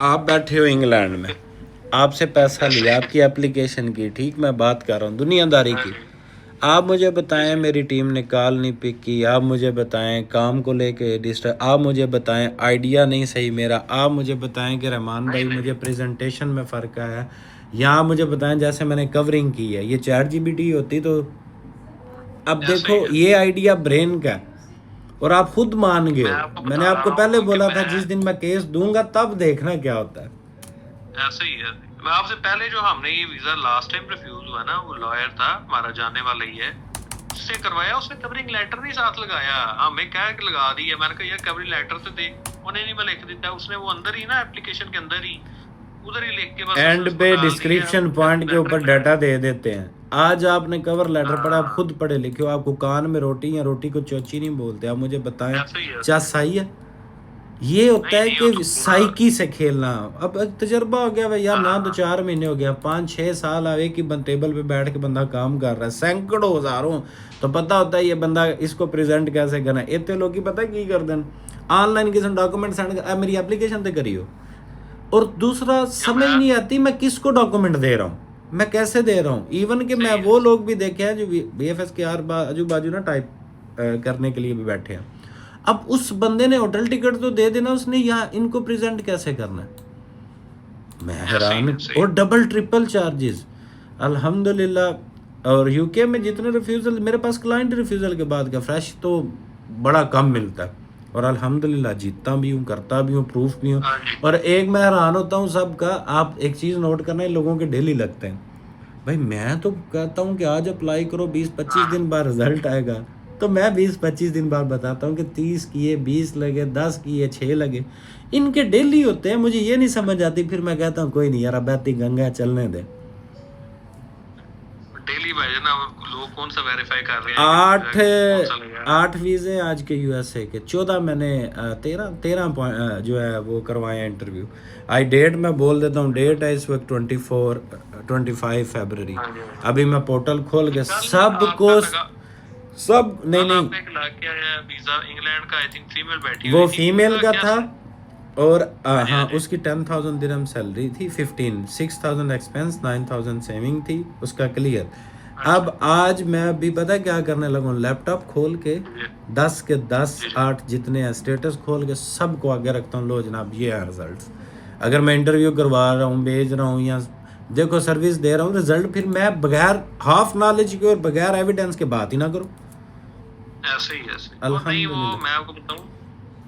आप बैठे हो इंग्लैंड में, आपसे पैसा लिया, आपकी एप्लीकेशन की, ठीक, मैं बात कर रहा हूँ दुनियादारी की। आप मुझे बताएं मेरी टीम ने कॉल नहीं पिक की, आप मुझे बताएं काम को लेके डिस्टर्ब, आप मुझे बताएं आइडिया नहीं सही मेरा, आप मुझे बताएं कि रहमान भाई मुझे प्रेजेंटेशन में फ़र्क आया, या आप मुझे बताएं जैसे मैंने कवरिंग की है ये चैट जीपीटी होती तो। अब देखो ये आइडिया ब्रेन का है, और आप खुद मान गए हो। मैंने आपको पहले बोला था जिस दिन मैं केस दूंगा तब देखना क्या होता है। ऐसे ही है। मैं आपसे पहले जो हमने ये वीजा लास्ट टाइम रिफ्यूज हुआ ना, वो लॉयर था हमारा जाने वाला ही है, उससे करवाया, उसने कवरिंग लेटर नहीं साथ लगाया, हमें कह के लगा दी है। मैंने कहा यार कवरिंग लेटर तो दे, उन्हें नहीं मैं लिख देता, उसने वो अंदर ही ना एप्लीकेशन के अंदर ही उधर ही लिख के बस एंड उसको पे डाल दिया डिस्क्रिप्शन पॉइंट के ऊपर डाटा दे देते हैं। आज आपने कवर लेटर पढ़ा, आप खुद पढ़े लिखे हो, आपको कान में रोटी या रोटी को चोची नहीं बोलते, आप मुझे बताएं क्या सही है। ये होता है कि साइकी से खेलना। अब तजर्बा हो गया भाई यार, ना तो 4 महीने हो गया, 5-6 साल अब एक ही टेबल पे बैठ के बंदा काम कर रहा है, सैकड़ों हजारों, तो पता होता है ये बंदा इसको प्रेजेंट कैसे करना है। इतने लोग पता है की कर दें, ऑनलाइन किसी डॉक्यूमेंट सेंड कर, मेरी एप्लीकेशन तो करियो, और दूसरा समझ नहीं आती मैं किसको डॉक्यूमेंट दे रहा हूँ, मैं कैसे दे रहा हूँ। इवन कि मैं वो लोग भी देखे हैं जो बीएफएस के आजू बाजू ना टाइप करने के लिए भी बैठे हैं। अब उस बंदे ने होटल टिकट तो दे देना उसने, यहाँ इनको प्रेजेंट कैसे करना है, मैं हैरान। और डबल ट्रिपल चार्जेस अल्हम्दुलिल्लाह। और यूके में जितने रिफ्यूज़ल मेरे पास क्लाइंट रिफ्यूज़ल के बाद का फ्रेश तो बड़ा कम मिलता है, और अल्हम्दुलिल्लाह जीतता भी हूँ, करता भी हूँ, प्रूफ भी हूँ। और एक मैं हैरान होता हूँ सबका, आप एक चीज़ नोट करना है, लोगों के डेली लगते हैं भाई, मैं तो कहता हूँ कि आज अप्लाई करो, 20-25 दिन बाद रिजल्ट आएगा, तो मैं 20-25 दिन बाद बताता हूँ कि 30 किए, 20 लगे, 10 किए, 6 लगे, इनके डेली होते हैं। मुझे ये नहीं समझ आती, फिर मैं कहता हूँ कोई नहीं यार, अब बहती गंगा चलने दे। डेली भाई ना, लोग कौन सा वेरीफाई कर रहे हैं। 8 वीज़े आज के यूएसए के, 14 मैंने 13 जो है वो करवाया इंटरव्यू। आई डेट मैं बोल देता हूँ, डेट है इस वक्त 25 फरवरी। अभी मैं पोर्टल खोल के सबको सब नहीं वीजा इंग्लैंड का आई थिंक फीमेल बैठी वो हुई थी, फीमेल का था, और हाँ जी। उसकी 10,000 दिरहम सैलरी थी, 6,000 एक्सपेंस, 9,000 सेविंग थी उसका क्लियर। अब आज मैं अभी पता क्या करने लगा हूँ, लैपटॉप खोल के 10 के 10 8 जितने हैं स्टेटस खोल के सबको आगे रखता हूँ, लो जनाब ये है रिजल्ट। अगर मैं इंटरव्यू करवा रहा हूँ, भेज रहा हूँ, या देखो सर्विस दे रहा हूँ, रिजल्ट फिर मैं बगैर हाफ नॉलेज के और बगैर एविडेंस के बात ही ना करूँ। ऐसे ही और नहीं, वो मैं आपको बताऊं,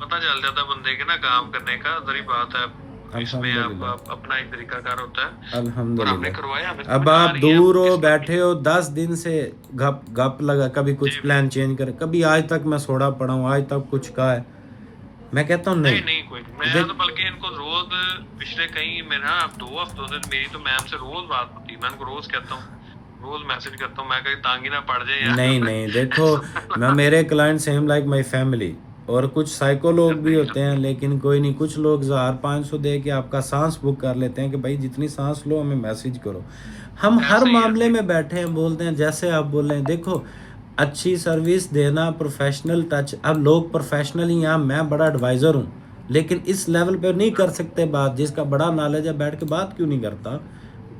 पता चल जाता बंदे के ना काम करने का, जरी बात है, इसमें आप अपना एक तरीकाकार होता है। अल्हम्दुलिल्लाह। अब आप दूर हो, बैठे हो, 10 दिन से गप गप लगा, कभी कुछ प्लान चेंज करे, कभी आज तक मैं सोड़ा पड़ा हूँ, आज तक कुछ कहा है, मैं कहता हूँ नहीं कोई मैं तो बल्कि इनको रोज पिछले कई मेरा 2 हफ्तों से मेरी तो मैम से रोज बात होती है, मैं इनको रोज कहता हूँ, रोज मैसेज करता हूँ, मैं कहीं तांगी ना पड़ जाए यार। नहीं देखो मैं, मेरे client same like my family, और कुछ साइको लोग भी होते हैं, लेकिन कोई नहीं, कुछ लोग 1000-500 दे के आपका सांस बुक कर लेते हैं कि भाई जितनी सांस लो हमें मैसेज करो। हम हर मामले में बैठे हैं, बोलते हैं जैसे आप बोल रहे हैं। देखो अच्छी सर्विस देना, प्रोफेशनल टच, अब लोग प्रोफेशनल ही, यहाँ मैं बड़ा एडवाइज़र हूँ, लेकिन इस लेवल पे नहीं कर सकते बात। जिसका बड़ा नॉलेज है बैठ के बात क्यों नहीं करता,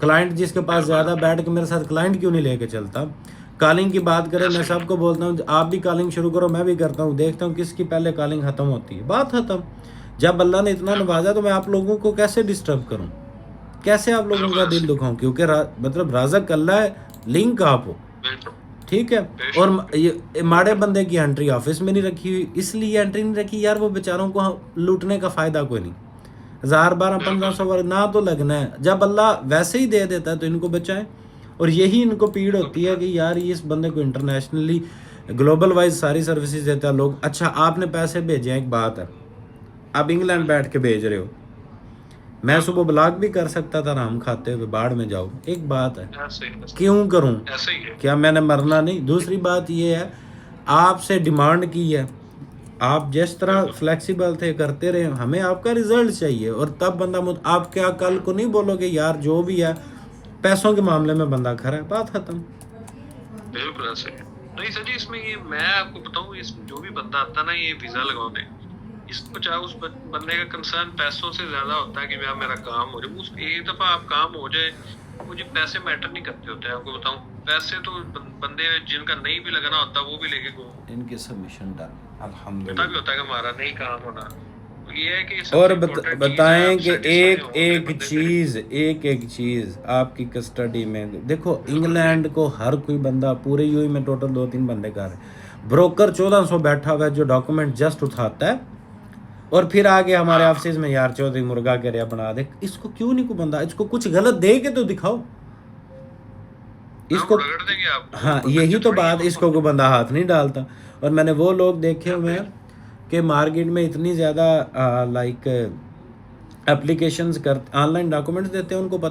क्लाइंट जिसके पास ज़्यादा बैठ के मेरे साथ क्लाइंट क्यों नहीं लेके चलता। कॉलिंग की बात करें, मैं सबको बोलता हूँ आप भी कॉलिंग शुरू करो, मैं भी करता हूँ, देखता हूँ किसकी पहले कॉलिंग ख़त्म होती है, बात ख़त्म। जब अल्लाह ने इतना नवाजा तो मैं आप लोगों को कैसे डिस्टर्ब करूँ, कैसे आप लोगों का दिल दुखाऊं, क्योंकि मतलब राज़क अल्लाह है, लिंक आप हो, ठीक है। और ये माड़े बंदे की एंट्री ऑफिस में नहीं रखी हुई, इसलिए एंट्री नहीं रखी यार, वो बेचारों को लूटने का फ़ायदा कोई नहीं। 1000-1200-1500 ना तो लगना है, जब अल्लाह वैसे ही दे देता है तो इनको बचाएं। और यही इनको पीड़ होती है कि यार ये इस बंदे को इंटरनेशनली ग्लोबल वाइज सारी सर्विसेज देता है लोग। अच्छा आपने पैसे भेजे हैं, एक बात है, आप इंग्लैंड बैठ के भेज रहे हो, मैं सुबह ब्लॉग भी कर सकता था राम खाते हुए, बाढ़ में जाओ, एक बात है, क्यों करूं, क्या मैंने मरना नहीं। दूसरी बात ये है, आपसे डिमांड की है, आप जिस तरह फ्लेक्सिबल थे करते रहे, हमें आपका रिजल्ट चाहिए। और तब बंदा आप क्या कल को नहीं बोलोगे यार जो भी है पैसों के मामले में बंदा खरा है, बात खत्म। बिल्कुल ऐसे नहीं सर जी, इसमें ये मैं आपको बताऊं, इस जो भी बंदा आता ना ये वीजा लगाने, इसको चाहे उस बंदे का कंसर्न पैसों से ज्यादा होता है कि यार मेरा काम हो जाए, उस एक दफा आप काम हो जाए, मुझे पैसे मैटर नहीं करते होते हैं, आपको बताऊं। पैसे तो बंदे जिनका नहीं भी लगना होता वो भी लेके गो, इनके सबमिशन डन पता अल्हम्दुलिल्लाह। भी होता है कि हमारा नहीं काम होना। तो ये है कि और सबसे important चीज़ है बताएं आप कि satisfy एक हो अपने एक बंदे से। चीज आपकी कस्टडी में देखो, इंग्लैंड को हर कोई बंदा पूरे यूएई में टोटल 2-3 बंदे कर रहे हैं। ब्रोकर 1400 बैठा हुआ है जो डॉक्यूमेंट जस्ट उठाता है और फिर आगे हमारे हाँ ऑफिस में यार चौधरी मुर्गा के रिया बना दे। इसको क्यों नहीं को बंदा, इसको कुछ गलत दे के तो दिखाओ इसको। हम रगड़ देंगे आपको, हाँ कोई यही बच्चे तो थोड़ी हैं बात, वो इसको कोई बंदा हाथ नहीं डालता। और मैंने वो लोग देखे हुए हैं कि मार्केट में इतनी ज़्यादा लाइक एप्लीकेशंस कर ऑनलाइन डॉक्यूमेंट्स देते हैं, उनको पता